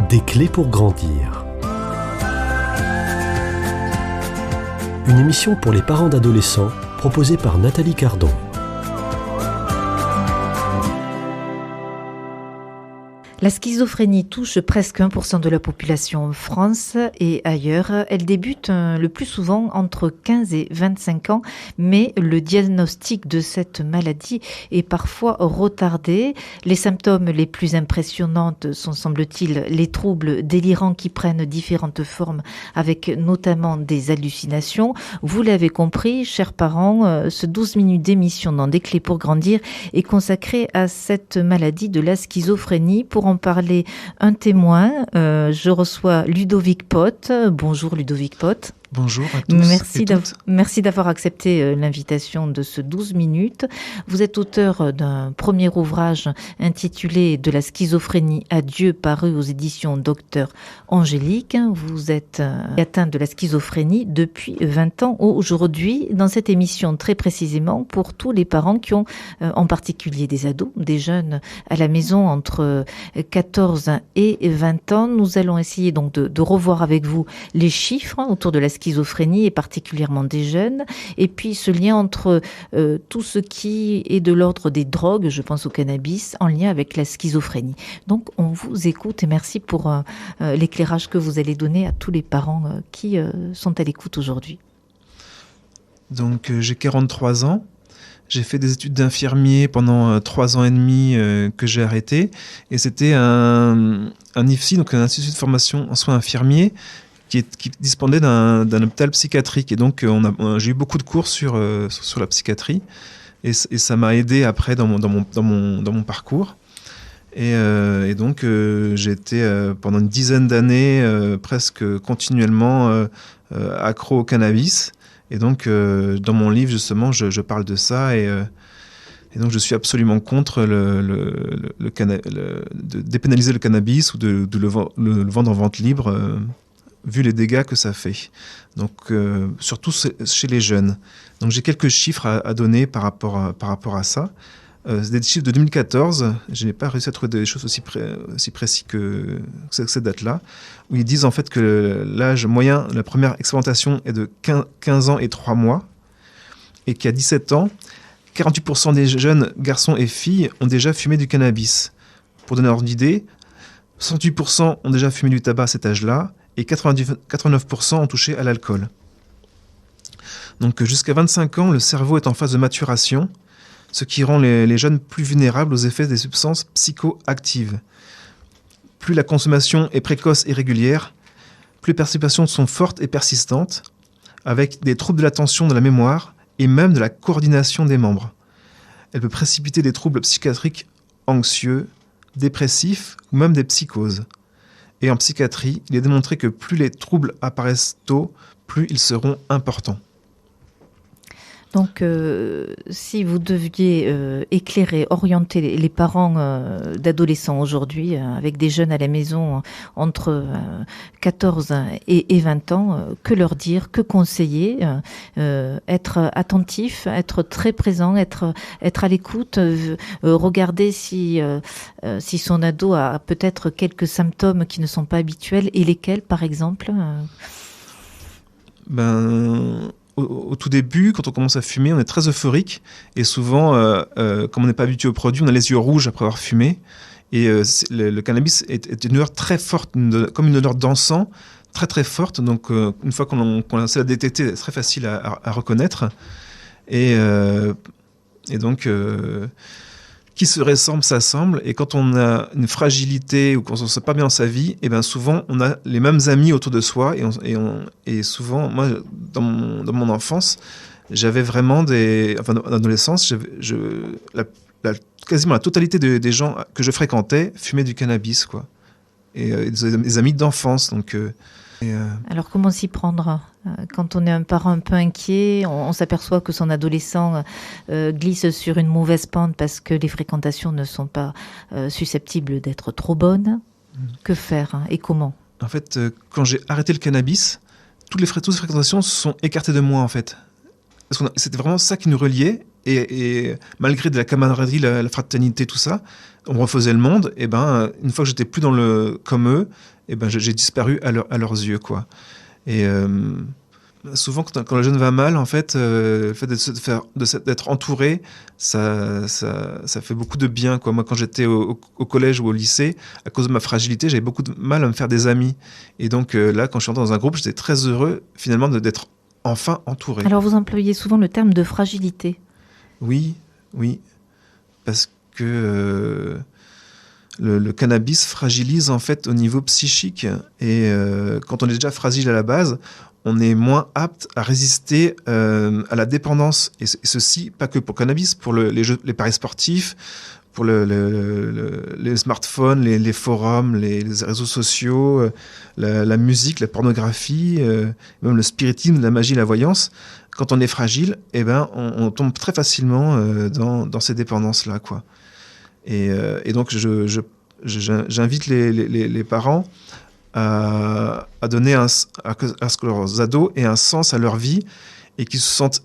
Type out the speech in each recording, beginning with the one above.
Des clés pour grandir. Une émission pour les parents d'adolescents proposée par Nathalie Cardon. La schizophrénie touche presque 1% de la population en France et ailleurs. Elle débute le plus souvent entre 15 et 25 ans, mais le diagnostic de cette maladie est parfois retardé. Les symptômes les plus impressionnants sont, semble-t-il, les troubles délirants qui prennent différentes formes, avec notamment des hallucinations. Vous l'avez compris, chers parents, ce 12 minutes d'émission dans Des clés pour grandir est consacré à cette maladie de la schizophrénie. Pour en parler, un témoin. Je reçois Ludovic Pott. Bonjour Ludovic Pott. Bonjour à tous. Merci d'avoir accepté l'invitation de ce 12 minutes. Vous êtes auteur d'un premier ouvrage intitulé « De la schizophrénie à Dieu » paru aux éditions Docteur Angélique. Vous êtes atteint de la schizophrénie depuis 20 ans aujourd'hui. Dans cette émission, très précisément, pour tous les parents qui ont en particulier des ados, des jeunes à la maison entre 14 et 20 ans, nous allons essayer donc de revoir avec vous les chiffres autour de la schizophrénie et particulièrement des jeunes, et puis ce lien entre tout ce qui est de l'ordre des drogues, je pense au cannabis, en lien avec la schizophrénie. Donc on vous écoute et merci pour l'éclairage que vous allez donner à tous les parents qui sont à l'écoute aujourd'hui. Donc j'ai 43 ans, j'ai fait des études d'infirmier pendant 3 ans et demi que j'ai arrêté, et c'était un IFSI, donc un institut de formation en soins infirmiers, qui dépendait d'un hôpital psychiatrique. Et donc, j'ai eu beaucoup de cours sur la psychiatrie. Et ça m'a aidé après dans mon parcours. Et donc, j'ai été pendant une dizaine d'années presque continuellement accro au cannabis. Et donc, dans mon livre, justement, je parle de ça. Et donc, je suis absolument contre de dépénaliser le cannabis ou de le vendre en vente libre, vu les dégâts que ça fait. Donc, surtout chez les jeunes. Donc, j'ai quelques chiffres à donner par rapport à ça. C'est des chiffres de 2014. Je n'ai pas réussi à trouver des choses aussi précises que cette date-là, où ils disent en fait que l'âge moyen de la première expérimentation est de 15 ans et 3 mois, et qu'à 17 ans, 48% des jeunes garçons et filles ont déjà fumé du cannabis. Pour donner un ordre d'idée, 68% ont déjà fumé du tabac à cet âge-là, et 89% ont touché à l'alcool. Donc jusqu'à 25 ans, le cerveau est en phase de maturation, ce qui rend les jeunes plus vulnérables aux effets des substances psychoactives. Plus la consommation est précoce et régulière, plus les perturbations sont fortes et persistantes, avec des troubles de l'attention, de la mémoire et même de la coordination des membres. Elle peut précipiter des troubles psychiatriques anxieux, dépressifs ou même des psychoses. Et en psychiatrie, il est démontré que plus les troubles apparaissent tôt, plus ils seront importants. Donc, si vous deviez éclairer, orienter les parents d'adolescents aujourd'hui, avec des jeunes à la maison entre 14 et 20 ans, que leur dire, que conseiller, être attentif, être très présent, être à l'écoute, regarder si son ado a peut-être quelques symptômes qui ne sont pas habituels, et lesquels, par exemple Au tout début, quand on commence à fumer, on est très euphorique. Et souvent, comme on n'est pas habitué au produit, on a les yeux rouges après avoir fumé. Et le cannabis est une odeur très forte, comme une odeur d'encens, très très forte. Donc, une fois qu'on sait la détecter, c'est très facile à reconnaître. Et donc, qui se ressemble, s'assemble. Et quand on a une fragilité ou qu'on ne se sent pas bien dans sa vie, et bien souvent, on a les mêmes amis autour de soi. Et souvent, moi, dans mon enfance, j'avais vraiment dans l'adolescence, quasiment la totalité des gens que je fréquentais fumaient du cannabis, quoi. Et des amis d'enfance. Donc, Alors, comment s'y prendre ? Quand on est un parent un peu inquiet, on s'aperçoit que son adolescent glisse sur une mauvaise pente parce que les fréquentations ne sont pas susceptibles d'être trop bonnes. Que faire et comment ? En fait, quand j'ai arrêté le cannabis, toutes les fréquentations se sont écartées de moi, en fait. parce que c'était vraiment ça qui nous reliait, et malgré de la camaraderie, la fraternité, tout ça, on refaisait le monde, et ben, une fois que j'étais plus comme eux, et ben, j'ai disparu à leurs yeux, quoi. Et souvent, quand le jeune va mal, en fait, le fait d'être entouré, ça fait beaucoup de bien, quoi. Moi, quand j'étais au collège ou au lycée, à cause de ma fragilité, j'avais beaucoup de mal à me faire des amis. Et donc là, quand je suis entré dans un groupe, j'étais très heureux, finalement, d'être enfin entouré. Alors, vous employez souvent le terme de fragilité. Oui, parce que le cannabis fragilise, en fait, au niveau psychique. Et quand on est déjà fragile à la base, on est moins apte à résister à la dépendance. Et ceci, pas que pour le cannabis, pour les paris sportifs, pour les smartphones, les forums, les réseaux sociaux, la musique, la pornographie, même le spiritisme, la magie, la voyance. Quand on est fragile, eh ben, on tombe très facilement dans ces dépendances-là, quoi. Et donc, j'invite les parents à donner à ce que leurs ados aient un sens à leur vie et qu'ils se sentent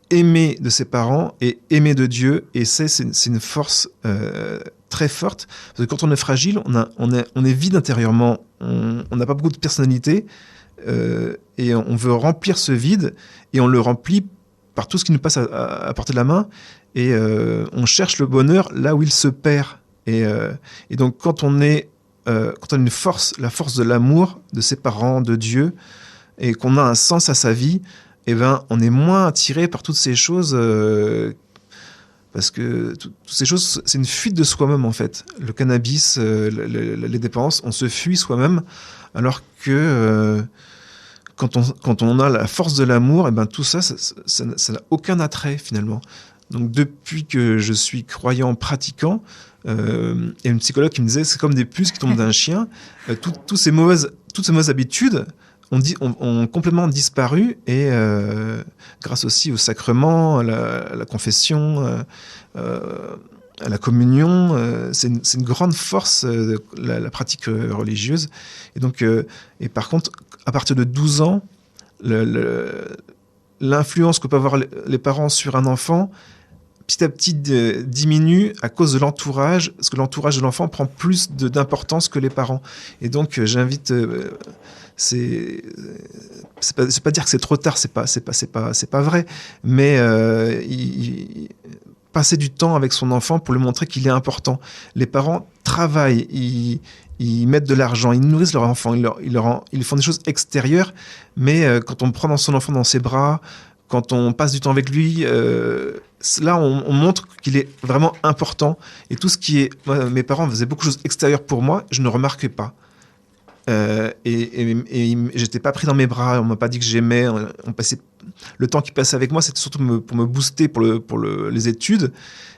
aimés de ses parents et aimés de Dieu. Et c'est une force très forte. Parce que quand on est fragile, on est vide intérieurement. On n'a pas beaucoup de personnalité et on veut remplir ce vide et on le remplit par tout ce qui nous passe à portée de la main. Et on cherche le bonheur là où il se perd. Et donc quand on a une force, la force de l'amour de ses parents, de Dieu, et qu'on a un sens à sa vie, eh ben, on est moins attiré par toutes ces choses, parce que toutes ces choses, c'est une fuite de soi-même, en fait. Le cannabis, les dépendances, on se fuit soi-même, alors que quand on a la force de l'amour, eh ben, tout ça n'a aucun attrait, finalement. Donc, depuis que je suis croyant, pratiquant, il y a une psychologue qui me disait c'est comme des puces qui tombent d'un chien. Toutes ces mauvaises habitudes ont complètement disparu et grâce aussi au sacrement, à la confession, à la communion, c'est une grande force la pratique religieuse. Et donc, et par contre, à partir de 12 ans, l'influence que peuvent avoir les parents sur un enfant petit à petit diminue à cause de l'entourage, parce que l'entourage de l'enfant prend plus d'importance que les parents. Et donc j'invite, c'est pas dire que c'est trop tard, c'est pas vrai, mais passer du temps avec son enfant pour lui montrer qu'il est important. Les parents travaillent, ils mettent de l'argent, ils nourrissent leur enfant, ils font des choses extérieures, mais quand on prend son enfant dans ses bras, quand on passe du temps avec lui, là, on montre qu'il est vraiment important. Et tout ce qui est... Moi, mes parents faisaient beaucoup de choses extérieures pour moi, je ne remarquais pas. Et j'étais pas pris dans mes bras, on m'a pas dit que j'aimais. Le temps qu'ils passaient avec moi, c'était surtout pour me booster pour les études.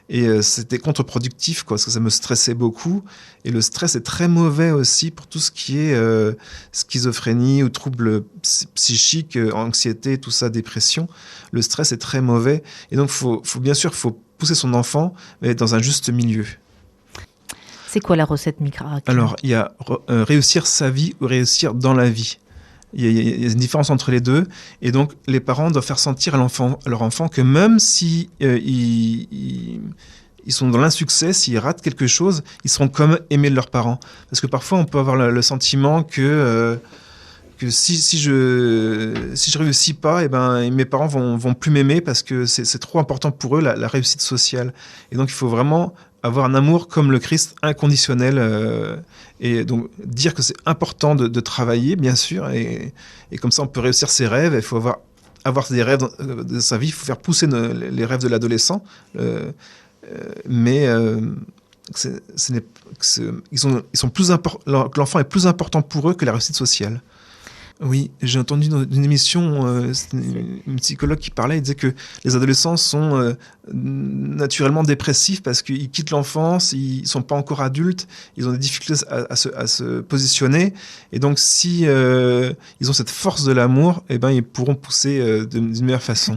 Et c'était contre-productif, quoi, parce que ça me stressait beaucoup. Et le stress est très mauvais aussi pour tout ce qui est schizophrénie ou troubles psychiques, anxiété, tout ça, dépression. Le stress est très mauvais. Et donc, bien sûr, faut pousser son enfant, mais dans un juste milieu. C'est quoi la recette miracle ? Alors, il y a réussir sa vie ou réussir dans la vie. Il y a une différence entre les deux. Et donc, les parents doivent faire sentir à leur enfant que même si ils sont dans l'insuccès, s'ils ratent quelque chose, ils seront quand même aimés de leurs parents. Parce que parfois, on peut avoir le sentiment que si je réussis pas, eh ben, mes parents vont plus m'aimer parce que c'est trop important pour eux, la réussite sociale. Et donc, il faut vraiment avoir un amour comme le Christ, inconditionnel, et donc dire que c'est important de travailler, bien sûr, et comme ça on peut réussir ses rêves. Il faut avoir des rêves de sa vie, il faut faire pousser les rêves de l'adolescent, mais l'enfant est plus important pour eux que la réussite sociale. Oui, j'ai entendu dans une émission, c'était une psychologue qui parlait, elle disait que les adolescents sont naturellement dépressifs parce qu'ils quittent l'enfance, ils ne sont pas encore adultes, ils ont des difficultés à se positionner, et donc si ils ont cette force de l'amour, eh ben, ils pourront pousser d'une meilleure façon.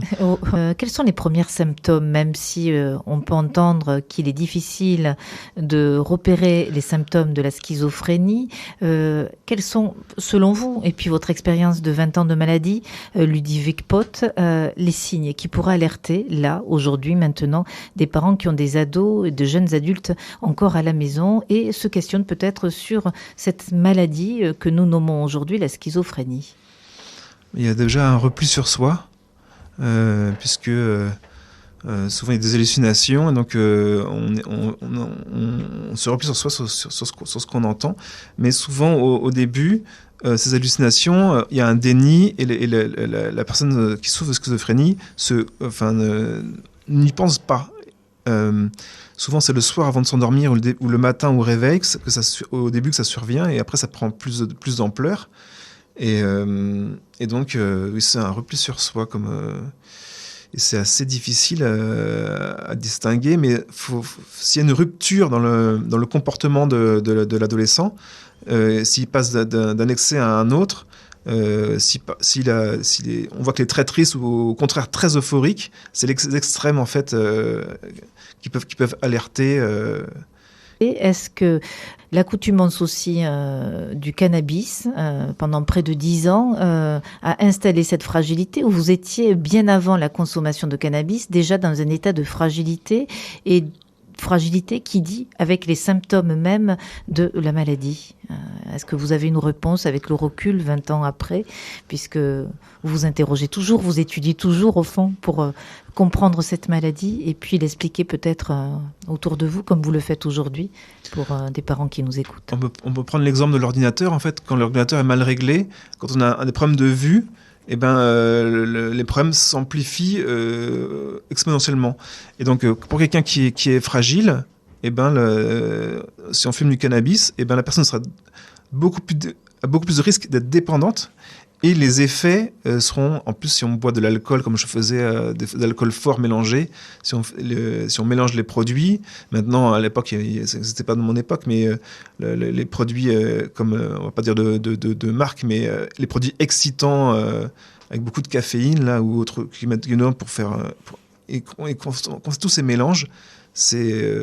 Quels sont les premiers symptômes, même si on peut entendre qu'il est difficile de repérer les symptômes de la schizophrénie, quels sont, selon vous, et puis votre votre expérience de 20 ans de maladie, Ludovic Pott, les signes qui pourraient alerter, là, aujourd'hui, maintenant, des parents qui ont des ados et de jeunes adultes encore à la maison et se questionnent peut-être sur cette maladie que nous nommons aujourd'hui la schizophrénie. Il y a déjà un repli sur soi, puisque souvent il y a des hallucinations, et donc on se replie sur soi, sur ce qu'on entend. Mais souvent au début, ces hallucinations, il y a un déni, et la personne qui souffre de schizophrénie n'y pense pas. Souvent c'est le soir avant de s'endormir ou le matin au réveil au début que ça survient, et après ça prend plus d'ampleur. Et donc, oui, c'est un repli sur soi, et c'est assez difficile à distinguer, mais s'il y a une rupture dans le comportement de l'adolescent, s'il passe d'un excès à un autre, on voit que les très tristes ou au contraire très euphoriques, c'est les extrêmes en fait qui peuvent alerter. Et est-ce que l'accoutumance aussi du cannabis pendant près de 10 ans a installé cette fragilité, où vous étiez bien avant la consommation de cannabis déjà dans un état de fragilité, et fragilité qui dit avec les symptômes même de la maladie? Est-ce que vous avez une réponse avec le recul 20 ans après, puisque vous vous interrogez toujours, vous étudiez toujours au fond pour comprendre cette maladie et puis l'expliquer peut-être autour de vous comme vous le faites aujourd'hui pour des parents qui nous écoutent? On peut prendre l'exemple de l'ordinateur. En fait, quand l'ordinateur est mal réglé, quand on a des problèmes de vue, les problèmes s'amplifient exponentiellement. Et donc, pour quelqu'un qui est fragile, si on fume du cannabis, la personne a beaucoup plus de risques d'être dépendante. Et les effets seront, en plus, si on boit de l'alcool, comme je faisais, de l'alcool fort mélangé, si on mélange les produits, maintenant, à l'époque, c'était pas de mon époque, mais les produits, comme, on va pas dire de marque, mais les produits excitants, avec beaucoup de caféine, là, ou autres, qui mettent pour faire... et quand tous ces mélanges, c'est...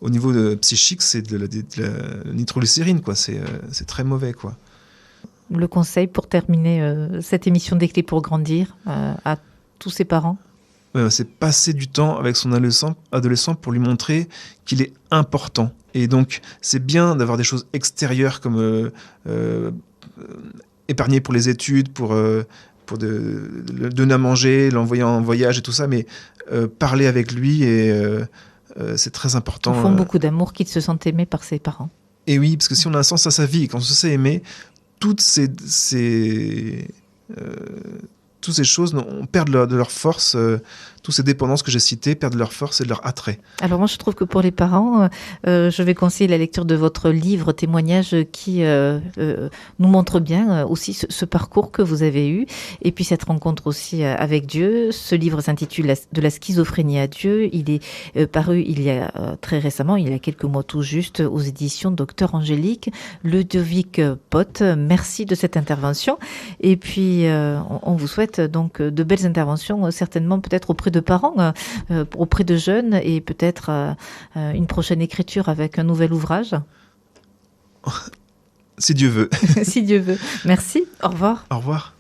au niveau psychique, c'est de la nitroglycérine, quoi. C'est très mauvais, quoi. Le conseil pour terminer cette émission des Clés pour grandir à tous ses parents? C'est passer du temps avec son adolescent pour lui montrer qu'il est important. Et donc, c'est bien d'avoir des choses extérieures comme épargner pour les études, pour le donner à manger, l'envoyer en voyage et tout ça, mais parler avec lui, et c'est très important. Au fond, beaucoup d'amour, qu'il se sent aimé par ses parents. Et oui, parce que si on a un sens à sa vie, et quand on se sait aimer, toutes ces choses perdent de leur force, toutes ces dépendances que j'ai citées perdent leur force et de leur attrait. Alors moi, je trouve que pour les parents, je vais conseiller la lecture de votre livre Témoignages, qui nous montre bien aussi ce parcours que vous avez eu, et puis cette rencontre aussi avec Dieu. Ce livre s'intitule De la schizophrénie à Dieu. Il est paru il y a très récemment, il y a quelques mois tout juste, aux éditions Docteur Angélique. Ludovic Pott, merci de cette intervention. Et puis, on vous souhaite donc de belles interventions, certainement peut-être auprès de parents, auprès de jeunes, et peut-être une prochaine écriture avec un nouvel ouvrage. Si Dieu veut. Si Dieu veut. Merci. Au revoir. Au revoir.